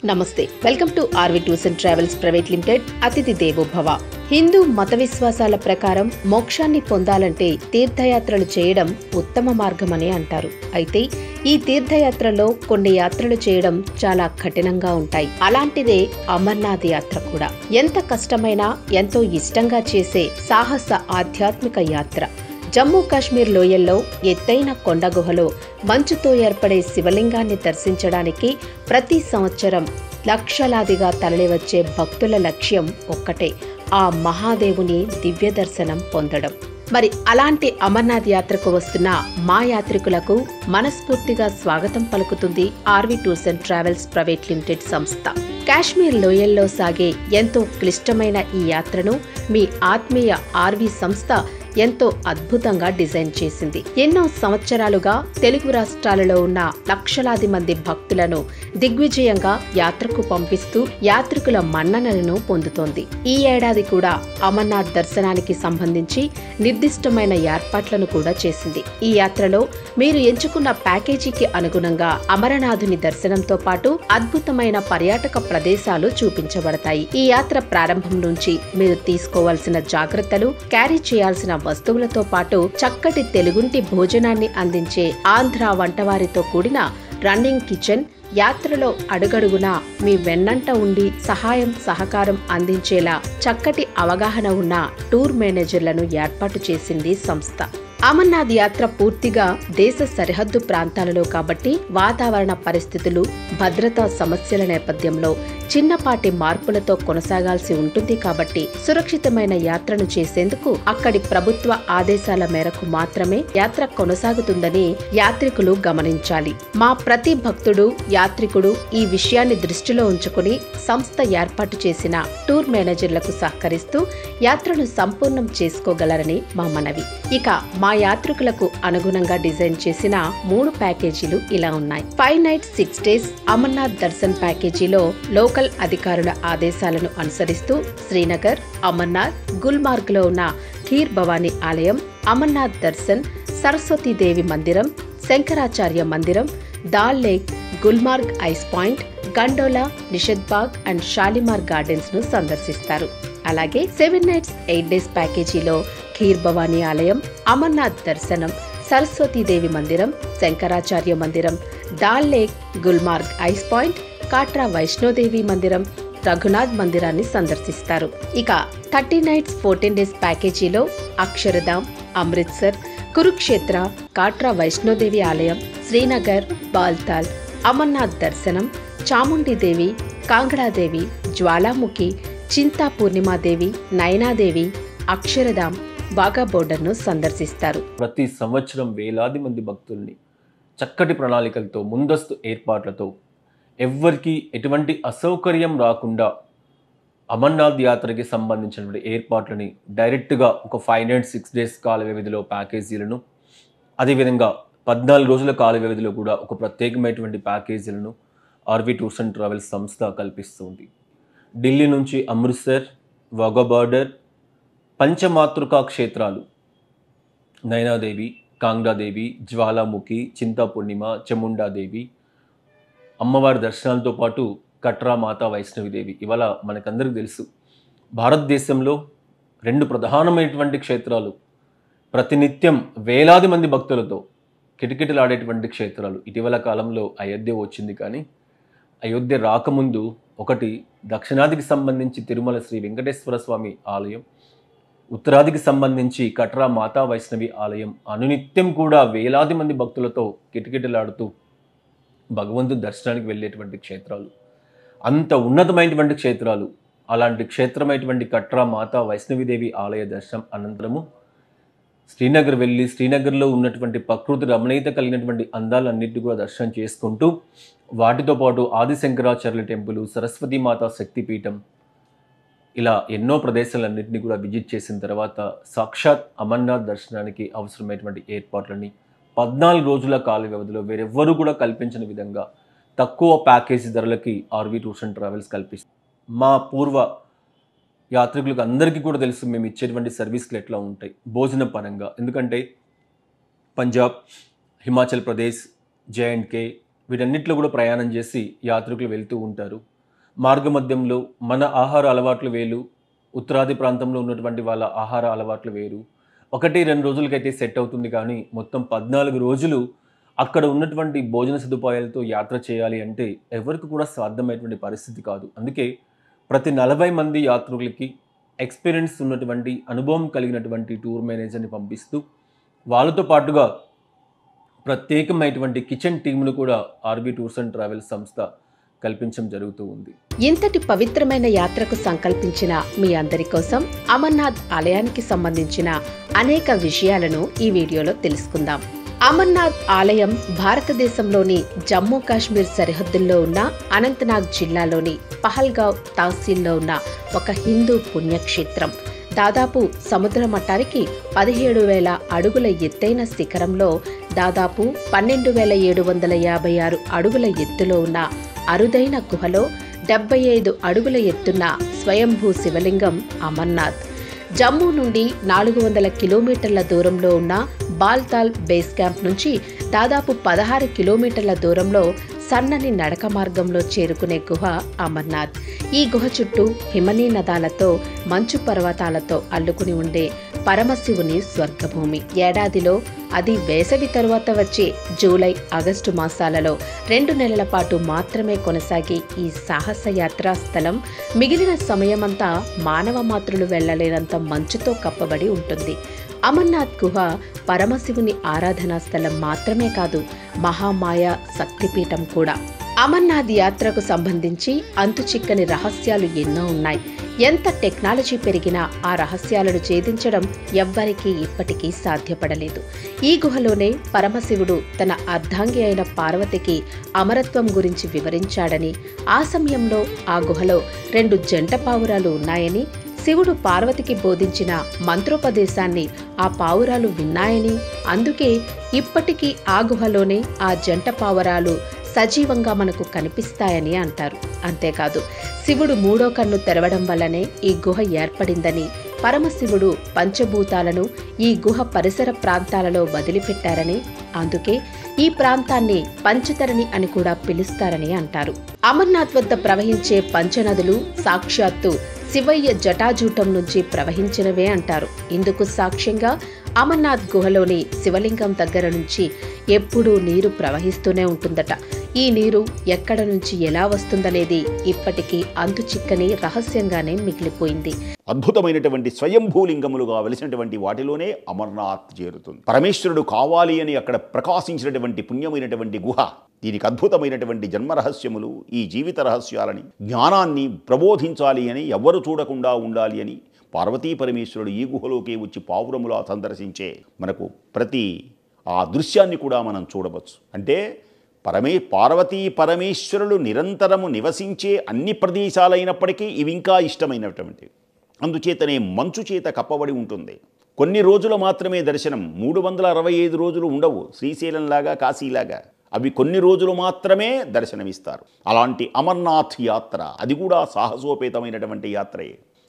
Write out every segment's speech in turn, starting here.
నమస్తే welcome to RV tours and travels private limited. అతిథి దేవో భవ. హిందూ మత విశ్వాసాల ప్రకారం మోక్షాన్ని పొందాలంటే తీర్థయాత్రలు చేయడం ఉత్తమ మార్గమని అంటారు. అయితే ఈ తీర్థయాత్రలో కొన్ని యాత్రలు చేయడం చాలా కఠినంగా ఉంటాయి. అలాంటిదే అమర్నాథ్ యాత్ర కూడా. ఎంత కష్టమైనా ఎంతో ఇష్టంగా చేసే సాహస ఆధ్యాత్మిక యాత్ర. జమ్మూ కాశ్మీర్ లోయల్లో ఎత్తైన కొండ గుహలో మంచుతో ఏర్పడే శివలింగాన్ని దర్శించడానికి ప్రతి సంవత్సరం లక్షలాదిగా తరలివచ్చే భక్తుల లక్ష్యం ఒక్కటే, ఆ మహాదేవుని దివ్య దర్శనం పొందడం. మరి అలాంటి అమర్నాథ్ యాత్రకు వస్తున్న మా యాత్రికులకు మనస్ఫూర్తిగా స్వాగతం పలుకుతుంది RV tours and travels private limited సంస్థ. కాశ్మీర్ లోయల్లో సాగే ఎంతో క్లిష్టమైన ఈ యాత్రను మీ ఆత్మీయ ఆర్వి సంస్థ ఎంతో అద్భుతంగా డిజైన్ చేసింది. ఎన్నో సంవత్సరాలుగా తెలుగు రాష్ట్రాలలో ఉన్న లక్షలాది మంది భక్తులను దిగ్విజయంగా యాత్రకు పంపిస్తూ యాత్రికుల మన్ననలను పొందుతోంది. ఈ ఏడాది కూడా అమర్నాథ్ దర్శనానికి సంబంధించి నిర్దిష్టమైన ఏర్పాట్లను కూడా చేసింది. ఈ యాత్రలో మీరు ఎంచుకున్న ప్యాకేజీకి అనుగుణంగా అమరనాథుని దర్శనంతో పాటు అద్భుతమైన పర్యాటక ప్రదేశాలు చూపించబడతాయి. ఈ యాత్ర ప్రారంభం నుంచి మీరు తీసుకోవాల్సిన జాగ్రత్తలు, క్యారీ చేయాల్సిన వస్తువులతో పాటు చక్కటి తెలుగుంటి భోజనాన్ని అందించే ఆంధ్ర వంటవారితో కూడిన రన్నింగ్ కిచెన్, యాత్రలో అడుగడుగునా మీ వెన్నంట ఉండి సహాయం సహకారం అందించేలా చక్కటి అవగాహన ఉన్న టూర్ మేనేజర్లను ఏర్పాటు చేసింది సంస్థ. అమర్నాథ్ యాత్ర పూర్తిగా దేశ సరిహద్దు ప్రాంతాలలో కాబట్టి వాతావరణ పరిస్థితులు, భద్రతా సమస్యల నేపథ్యంలో చిన్నపాటి మార్పులతో కొనసాగాల్సి ఉంటుంది. కాబట్టి సురక్షితమైన యాత్రను చేసేందుకు అక్కడి ప్రభుత్వ ఆదేశాల మేరకు మాత్రమే యాత్ర కొనసాగుతుందని యాత్రికులు గమనించాలి. మా ప్రతి భక్తుడు, యాత్రికుడు ఈ విషయాన్ని దృష్టిలో ఉంచుకుని సంస్థ ఏర్పాటు చేసిన టూర్ మేనేజర్లకు సహకరిస్తూ యాత్రను సంపూర్ణం చేసుకోగలరని మా మనవి. ఇక మా యాత్రికులకు అనుగుణంగా డిజైన్ చేసిన 3 ప్యాకేజీలు ఇలా ఉన్నాయి. 5 nights 6 days అమర్నాథ్ దర్శన్ ప్యాకేజీలో లోకల్ అధికారుల ఆదేశాలను అనుసరిస్తూ శ్రీనగర్, అమర్నాథ్, గుల్మార్గ్ లో ఉన్న ఖీర్ భవానీ ఆలయం, అమర్నాథ్ దర్శన్, సరస్వతీదేవి మందిరం, శంకరాచార్య మందిరం, Dal lake, Gulmarg ice point, gondola, Nishatbagh and Shalimar gardens ను సందర్శిస్తారు. అలాగే 7 nights 8 days ప్యాకేజీలో ఖీర్ భవానీ ఆలయం, అమర్నాథ్ దర్శనం, సరస్వతీదేవి మందిరం, శంకరాచార్య మందిరం, Dal lake, Gulmarg ice point, Katra Vaishno Devi మందిరం, రఘునాథ్ మందిరాన్ని సందర్శిస్తారు. ఇక 30 nights 14 days ప్యాకేజీలో అక్షరధామ్, అమృత్సర్, కురుక్షేత్ర, కాట్రా వైష్ణోదేవి ఆలయం, శ్రీనగర్, బాల్తాల్, అమర్నాథ్ దర్శనం, చాముండిదేవి, కాంగ్డాదేవి, జ్వాలాముఖి, చింతా పూర్ణిమాదేవి, నయనాదేవి, అక్షరధామ్, బాగా బోర్డర్ను సందర్శిస్తారు. ప్రతి సంవత్సరం వేలాది మంది భక్తుల్ని చక్కటి ప్రణాళికలతో, ముందస్తు ఏర్పాట్లతో, ఎవ్వరికి ఎటువంటి అసౌకర్యం రాకుండా అమర్నాథ్ యాత్రకి సంబంధించినటువంటి ఏర్పాట్లని డైరెక్ట్గా ఒక 5 nights 6 days కాల వ్యవధిలో ప్యాకేజీలను, అదేవిధంగా 14 రోజుల కాల వ్యవధిలో కూడా ఒక ప్రత్యేకమైనటువంటి ప్యాకేజీలను ఆర్వి టూర్స్ అండ్ ట్రావెల్స్ సంస్థ కల్పిస్తుంది. ఢిల్లీ నుంచి అమృత్సర్, వాఘా బార్డర్, పంచమాతృకా క్షేత్రాలు నయనాదేవి, కాంగ్డాదేవి, జ్వాలాముఖి, చింతా పూర్ణిమ, చాముండాదేవి అమ్మవారి దర్శనాలతో పాటు కట్రా మాతా వైష్ణవిదేవి. ఇవాళ మనకందరికీ తెలుసు, భారతదేశంలో 2 ప్రధానమైనటువంటి క్షేత్రాలు ప్రతినిత్యం వేలాది మంది భక్తులతో కిటకిటలాడేటువంటి క్షేత్రాలు. ఇటీవల కాలంలో అయోధ్య వచ్చింది, కానీ అయోధ్య రాకముందు ఒకటి దక్షిణాదికి సంబంధించి తిరుమల శ్రీ వెంకటేశ్వర స్వామి ఆలయం, ఉత్తరాదికి సంబంధించి కట్రా మాతా వైష్ణవి ఆలయం అనునిత్యం కూడా వేలాది మంది భక్తులతో కిటకిటలాడుతూ భగవంతుడి దర్శనానికి వెళ్ళేటువంటి క్షేత్రాలు, అంత ఉన్నతమైనటువంటి క్షేత్రాలు. అలాంటి క్షేత్రమైనటువంటి కట్రా మాతా వైష్ణవిదేవి ఆలయ దర్శనం అనంతరము శ్రీనగర్ వెళ్ళి శ్రీనగర్లో ఉన్నటువంటి ప్రకృతి రమణీయత కలిగినటువంటి అందాలన్నింటినీ కూడా దర్శనం చేసుకుంటూ, వాటితో పాటు ఆదిశంకరాచార్యుల టెంపుల్, సరస్వతీ మాతా శక్తిపీఠం, ఇలా ఎన్నో ప్రదేశాలన్నింటినీ కూడా విజిట్ చేసిన తర్వాత సాక్షాత్ అమర్నాథ్ దర్శనానికి అవసరమైనటువంటి ఏర్పాట్లని 14 రోజుల కాల వ్యవధిలో వేరెవ్వరూ కూడా కల్పించిన విధంగా తక్కువ ప్యాకేజీ ధరలకి ఆర్వి టూర్స్ అండ్ ట్రావెల్స్ కల్పిస్తుంది. మా పూర్వ యాత్రికులకు అందరికీ కూడా తెలుసు మేము ఇచ్చేటువంటి సర్వీస్లు ఎట్లా ఉంటాయి భోజన పరంగా. ఎందుకంటే పంజాబ్, హిమాచల్ ప్రదేశ్, J&K వీటన్నిటిలో కూడా ప్రయాణం చేసి యాత్రికులు వెళ్తూ ఉంటారు. మార్గమధ్యంలో మన ఆహార అలవాట్లు వేరు, ఉత్తరాది ప్రాంతంలో ఉన్నటువంటి వాళ్ళ ఆహార అలవాట్లు వేరు. 1-2 రోజులకైతే సెట్ అవుతుంది కానీ మొత్తం 14 రోజులు అక్కడ ఉన్నటువంటి భోజన సదుపాయాలతో యాత్ర చేయాలి అంటే ఎవరికి కూడా సాధ్యమైనటువంటి పరిస్థితి కాదు. అందుకే ప్రతి 40 మంది యాత్రికులకి ఎక్స్‌పీరియన్స్ ఉన్నటువంటి, అనుభవం కలిగినటువంటి టూర్ మేనేజర్‌ని పంపిస్తూ వాళ్ళతో పాటుగా ప్రత్యేకమైనటువంటి కిచెన్ టీమ్‌ను కూడా ఆర్‌బీ టూర్స్ అండ్ ట్రావెల్స్ సంస్థ కల్పించడం జరుగుతూ ఉంది. ఇంతటి పవిత్రమైన యాత్రకు సంకల్పించిన మీ అందరి కోసం అమర్నాథ్ ఆలయానికి సంబంధించిన అనేక విషయాలను ఈ వీడియోలో తెలుసుకుందాం. అమర్నాథ్ ఆలయం భారతదేశంలోని జమ్మూ కాశ్మీర్ సరిహద్దుల్లో ఉన్న అనంతనాగ్ జిల్లాలోని పహల్గావ్ తహసీల్లో ఉన్న ఒక హిందూ పుణ్యక్షేత్రం. దాదాపు సముద్ర మట్టానికి 17,000 అడుగుల ఎత్తైన శిఖరంలో దాదాపు 12,756 అడుగుల ఎత్తులో ఉన్న అరుదైన గుహలో 75 అడుగుల ఎత్తున్న స్వయంభూ శివలింగం అమర్నాథ్. జమ్మూ నుండి 400 కిలోమీటర్ల దూరంలో ఉన్న బాల్తాల్ బేస్ క్యాంప్ నుంచి దాదాపు 16 కిలోమీటర్ల దూరంలో సన్నని నడక మార్గంలో చేరుకునే గుహ అమర్నాథ్. ఈ గుహ చుట్టూ హిమనీ నదాలతో, మంచు పర్వతాలతో అల్లుకుని ఉండే పరమశివుని స్వర్గభూమి. ఏడాదిలో, అది వేసవి తరువాత వచ్చే జూలై, ఆగస్టు మాసాలలో 2 నెలల పాటు మాత్రమే కొనసాగే ఈ సాహస యాత్రా స్థలం మిగిలిన సమయమంతా మానవ మాతృలు వెళ్లలేనంత మంచుతో కప్పబడి ఉంటుంది. అమర్నాథ్ గుహ పరమశివుని ఆరాధనా స్థలం మాత్రమే కాదు, మహామాయ శక్తిపీఠం కూడా. అమర్నాథ్ యాత్రకు సంబంధించి అంతుచిక్కని రహస్యాలు ఎన్నో ఉన్నాయి. ఎంత టెక్నాలజీ పెరిగినా ఆ రహస్యాలను ఛేదించడం ఎవ్వరికీ ఇప్పటికీ సాధ్యపడలేదు. ఈ గుహలోనే పరమశివుడు తన అర్ధాంగి అయిన పార్వతికి అమరత్వం గురించి వివరించాడని, ఆ సమయంలో ఆ గుహలో 2 జంట పావురాలు ఉన్నాయని, శివుడు పార్వతికి బోధించిన మంత్రోపదేశాన్ని ఆ పావురాలు విన్నాయని, అందుకే ఇప్పటికీ ఆ గుహలోనే ఆ జంట పావురాలు సజీవంగా మనకు కనిపిస్తాయని అంటారు. అంతేకాదు, శివుడు 3వ కన్ను తెరవడం వల్లనే ఈ గుహ ఏర్పడిందని, పరమశివుడు పంచభూతాలను ఈ గుహ పరిసర ప్రాంతాలలో వదిలిపెట్టారని, అందుకే ఈ ప్రాంతాన్ని పంచతరణి అని కూడా పిలుస్తారని అంటారు. అమర్నాథ్ వద్ద ప్రవహించే పంచనదులు సాక్షాత్తు శివయ్య జటాజూటం నుంచి ప్రవహించినవే అంటారు. ఇందుకు సాక్ష్యంగా అమర్నాథ్ గుహలోని శివలింగం దగ్గర నుంచి ఎప్పుడూ నీరు ప్రవహిస్తూనే ఉంటుందట. ఈ నీరు ఎక్కడ నుంచి ఎలా వస్తుందనేది ఇప్పటికీ అంతుచిక్కని రహస్యంగానే మిగిలిపోయింది. అద్భుతమైనటువంటి స్వయంభూలింగములుగా వెలిసినటువంటి వాటిలోనే అమర్నాథ్ చేరుతుంది. పరమేశ్వరుడు కావాలి అని అక్కడ ప్రకాశించినటువంటి పుణ్యమైనటువంటి గుహ. దీనికి అద్భుతమైనటువంటి జన్మరహస్యములు, ఈ జీవిత రహస్యాలని, జ్ఞానాన్ని ప్రబోధించాలి అని, ఎవ్వరు చూడకుండా ఉండాలి అని పార్వతీ పరమేశ్వరుడు ఈ గుహలోకి వచ్చి పావురములా సందర్శించే మనకు ప్రతి ఆ దృశ్యాన్ని కూడా మనం చూడవచ్చు. అంటే పార్వతీ పరమేశ్వరులు నిరంతరము నివసించే అన్ని ప్రదేశాలైనప్పటికీ ఇవి ఇంకా ఇష్టమైనటువంటి, అందుచేతనే మంచు చేత కప్పబడి ఉంటుంది. కొన్ని రోజులు మాత్రమే దర్శనం, 365 రోజులు ఉండవు. శ్రీశైలంలాగా, కాశీలాగా అవి కొన్ని రోజులు మాత్రమే దర్శనమిస్తారు. అలాంటి అమర్నాథ్ యాత్ర, అది కూడా సాహసోపేతమైనటువంటి యాత్రే.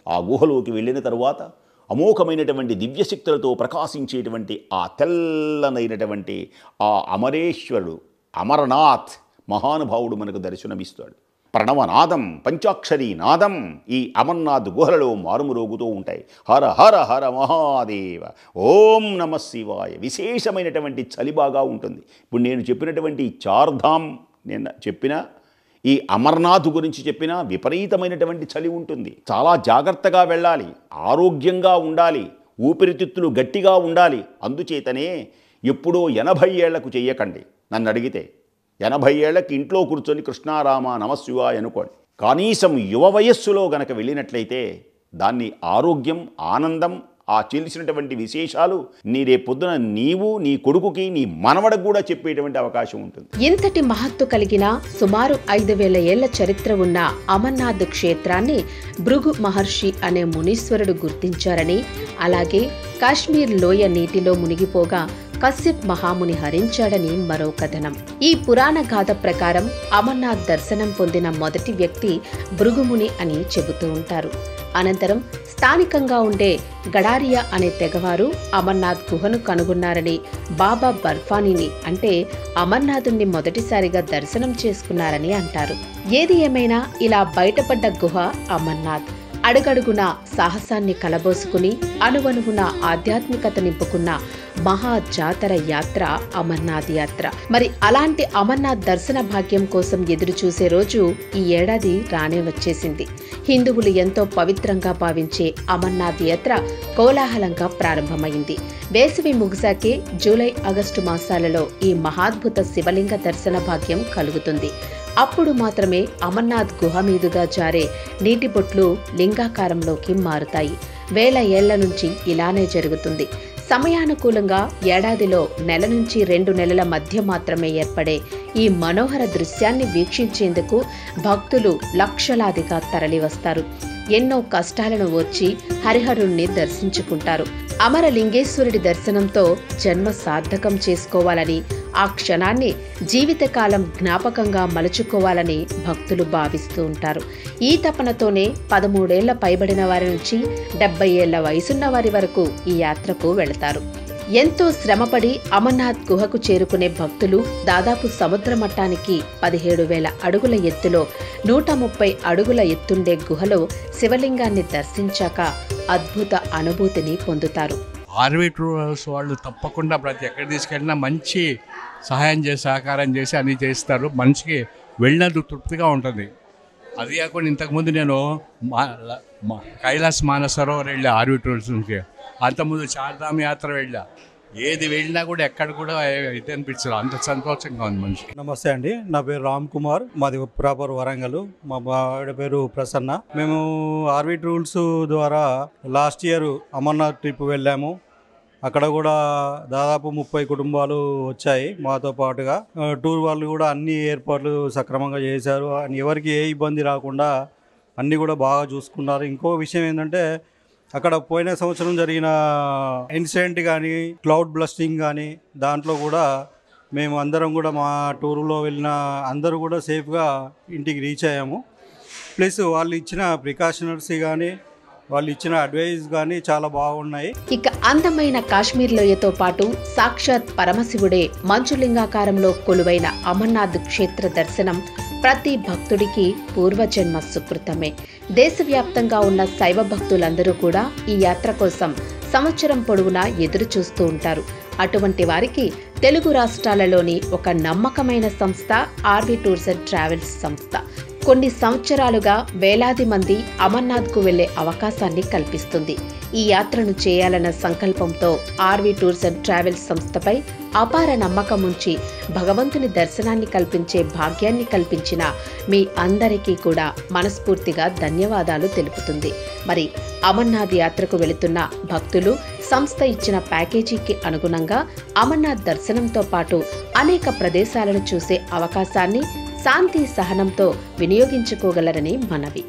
ఆ గుహలోకి వెళ్ళిన తరువాత అమోఘమైనటువంటి దివ్యశక్తులతో ప్రకాశించేటువంటి ఆ తెల్లనైనటువంటి ఆ అమరేశ్వరుడు, అమరనాథ్ మహానుభావుడు మనకు దర్శనమిస్తాడు. ప్రణవనాదం, పంచాక్షరీ నాదం ఈ అమర్నాథ్ గుహలలో మారుమురోగుతూ ఉంటాయి. హర హర హర మహాదేవ, ఓం నమ శివాయ. విశేషమైనటువంటి చలి బాగా ఉంటుంది. ఇప్పుడు నేను చెప్పినటువంటి చార్ధామ్ నేను చెప్పిన ఈ అమర్నాథ్ గురించి చెప్పినా విపరీతమైనటువంటి చలి ఉంటుంది. చాలా జాగ్రత్తగా వెళ్ళాలి, ఆరోగ్యంగా ఉండాలి, ఊపిరితిత్తులు గట్టిగా ఉండాలి. అందుచేతనే ఎప్పుడో 80 ఏళ్లకు చెయ్యకండి. నన్ను అడిగితే 80 ఏళ్లకి ఇంట్లో కూర్చొని కృష్ణారామ నమశివాయ అనుకోండి. కనీసం యువ వయస్సులో గనక వెళ్ళినట్లయితే దాన్ని ఆరోగ్యం, ఆనందం, ఆ తెలిసినటువంటి విశేషాలు నీ రేపొద్దున నీవు, నీ కొడుకుకి, నీ మనవడకు కూడా చెప్పేటువంటి అవకాశం ఉంటుంది. ఇంతటి మహత్తు కలిగిన సుమారు 5,000 ఏళ్ల చరిత్ర ఉన్న అమర్నాథ్ క్షేత్రాన్ని భృగు మహర్షి అనే మునీశ్వరుడు గుర్తించారని, అలాగే కాశ్మీర్ లోయ నీటిలో మునిగిపోగా కశ్యప్ మహాముని హరించాడని మరో కథనం. ఈ పురాణ గాథ ప్రకారం అమర్నాథ్ దర్శనం పొందిన మొదటి వ్యక్తి భృగుముని అని చెబుతూ ఉంటారు. అనంతరం స్థానికంగా ఉండే గడారియా అనే తెగవారు అమర్నాథ్ గుహను కనుగొన్నారని, బాబా బర్ఫానీని అంటే అమర్నాథుణ్ణి మొదటిసారిగా దర్శనం చేసుకున్నారని అంటారు. ఏది ఏమైనా ఇలా బయటపడ్డ గుహ అమర్నాథ్ అడుగడుగున సాహసాన్ని కలబోసుకుని అణువణువున ఆధ్యాత్మికత నింపుకున్న మహా జాతర యాత్ర అమర్నాథ్ యాత్ర. మరి అలాంటి అమర్నాథ్ దర్శన భాగ్యం కోసం ఎదురు చూసే రోజు ఈ ఏడాది రానే వచ్చేసింది. హిందువులు ఎంతో పవిత్రంగా భావించే అమర్నాథ్ యాత్ర కోలాహలంగా ప్రారంభమైంది. వేసవి ముగిసాకే జూలై, ఆగస్టు మాసాలలో ఈ మహాద్భుత శివలింగ దర్శన భాగ్యం కలుగుతుంది. అప్పుడు మాత్రమే అమర్నాథ్ గుహ మీదుగా జారే నీటి బొట్లు లింగాకారంలోకి మారుతాయి. వేల ఏళ్ల నుంచి ఇలానే జరుగుతుంది. సమయానుకూలంగా ఏడాదిలో నెల నుంచి 2 నెలల మధ్య మాత్రమే ఏర్పడే ఈ మనోహర దృశ్యాన్ని వీక్షించేందుకు భక్తులు లక్షలాదిగా తరలివస్తారు. ఎన్నో కష్టాలను ఓర్చి హరిహరుణ్ణి దర్శించుకుంటారు. అమరలింగేశ్వరుడి దర్శనంతో జన్మ సార్థకం చేసుకోవాలని, ఆ క్షణాన్ని జీవితకాలం జ్ఞాపకంగా మలుచుకోవాలని భక్తులు భావిస్తూ ఉంటారు. ఈ తపనతోనే 13 ఏళ్ల పైబడిన వారి నుంచి 70 ఏళ్ల వయసున్న వారి వరకు ఈ యాత్రకు వెళతారు. ఎంతో శ్రమపడి అమర్నాథ్ గుహకు చేరుకునే భక్తులు దాదాపు సముద్ర మట్టానికి 17,000 అడుగుల ఎత్తులో 130 అడుగుల ఎత్తుండే గుహలో శివలింగాన్ని దర్శించాక అద్భుత అనుభూతిని పొందుతారు. ఆర్వీ టూర్స్ వాళ్ళు తప్పకుండా ప్రతి ఎక్కడ తీసుకెళ్ళినా మంచి సహాయం చేసి సహకారం చేసి అన్నీ చేస్తారు. మనిషికి వెళ్ళినందుకు తృప్తిగా ఉంటుంది. అది కాకుండా ఇంతకుముందు నేను కైలాస్ మానసరోవర్ వెళ్ళా ఆర్వీ టూర్స్ నుంచి. అంతకుముందు చార్ధామ్ యాత్ర వెళ్ళా. ఏది వెళ్ళినా కూడా ఎక్కడ కూడా ఇది అనిపించదు. అంత సంతోషంగా ఉంది మనిషికి. నమస్తే అండి, నా పేరు రామ్ కుమార్, మాది ప్రాపర్ వరంగల్. మా ఆవిడ పేరు ప్రసన్న. మేము ఆర్వీ టూర్స్ ద్వారా లాస్ట్ ఇయర్ అమర్నాథ్ ట్రిప్ వెళ్ళాము. అక్కడ కూడా దాదాపు 30 కుటుంబాలు వచ్చాయి మాతో పాటుగా. టూర్ వాళ్ళు కూడా అన్ని ఏర్పాట్లు సక్రమంగా చేశారు. ఎవరికి ఏ ఇబ్బంది రాకుండా అన్నీ కూడా బాగా చూసుకున్నారు. ఇంకో విషయం ఏంటంటే అక్కడ పోయిన సంవత్సరం జరిగిన ఇన్సిడెంట్ కానీ, క్లౌడ్ బ్లస్టింగ్ కానీ, దాంట్లో కూడా మేము అందరం కూడా మా టూర్లో వెళ్ళిన అందరూ కూడా సేఫ్గా ఇంటికి రీచ్ అయ్యాము. ప్లస్ వాళ్ళు ఇచ్చిన ప్రికాషనర్స్ కానీ, వాళ్ళు ఇచ్చిన అడ్వైజ్ కానీ చాలా బాగున్నాయి. ఇక అందమైన కాశ్మీర్ లోయతో పాటు సాక్షాత్ పరమశివుడే మంచులింగాకారంలో కొలువైన అమర్నాథ్ క్షేత్ర దర్శనం ప్రతి భక్తుడికి పూర్వజన్మ సుకృతమే. దేశవ్యాప్తంగా ఉన్న శైవ భక్తులందరూ కూడా ఈ యాత్ర కోసం సంవత్సరం పొడవునా ఎదురు చూస్తూ ఉంటారు. అటువంటి వారికి తెలుగు రాష్ట్రాలలోని ఒక నమ్మకమైన సంస్థ ఆర్వీ టూర్స్ అండ్ ట్రావెల్స్ సంస్థ కొన్ని సంవత్సరాలుగా వేలాది మంది అమర్నాథ్కు వెళ్లే అవకాశాన్ని కల్పిస్తుంది. ఈ యాత్రను చేయాలన్న సంకల్పంతో ఆర్వీ టూర్స్ అండ్ ట్రావెల్స్ సంస్థపై అపార నమ్మకం ఉంచి భగవంతుని దర్శనాన్ని కల్పించే భాగ్యాన్ని కల్పించిన మీ అందరికీ కూడా మనస్ఫూర్తిగా ధన్యవాదాలు తెలుపుతుంది. మరి అమర్నాథ్ యాత్రకు వెళుతున్న భక్తులు సంస్థ ఇచ్చిన ప్యాకేజీకి అనుగుణంగా అమర్నాథ్ దర్శనంతో పాటు అనేక ప్రదేశాలను చూసే అవకాశాన్ని శాంతి సహనంతో వినియోగించుకోగలరని మనవి.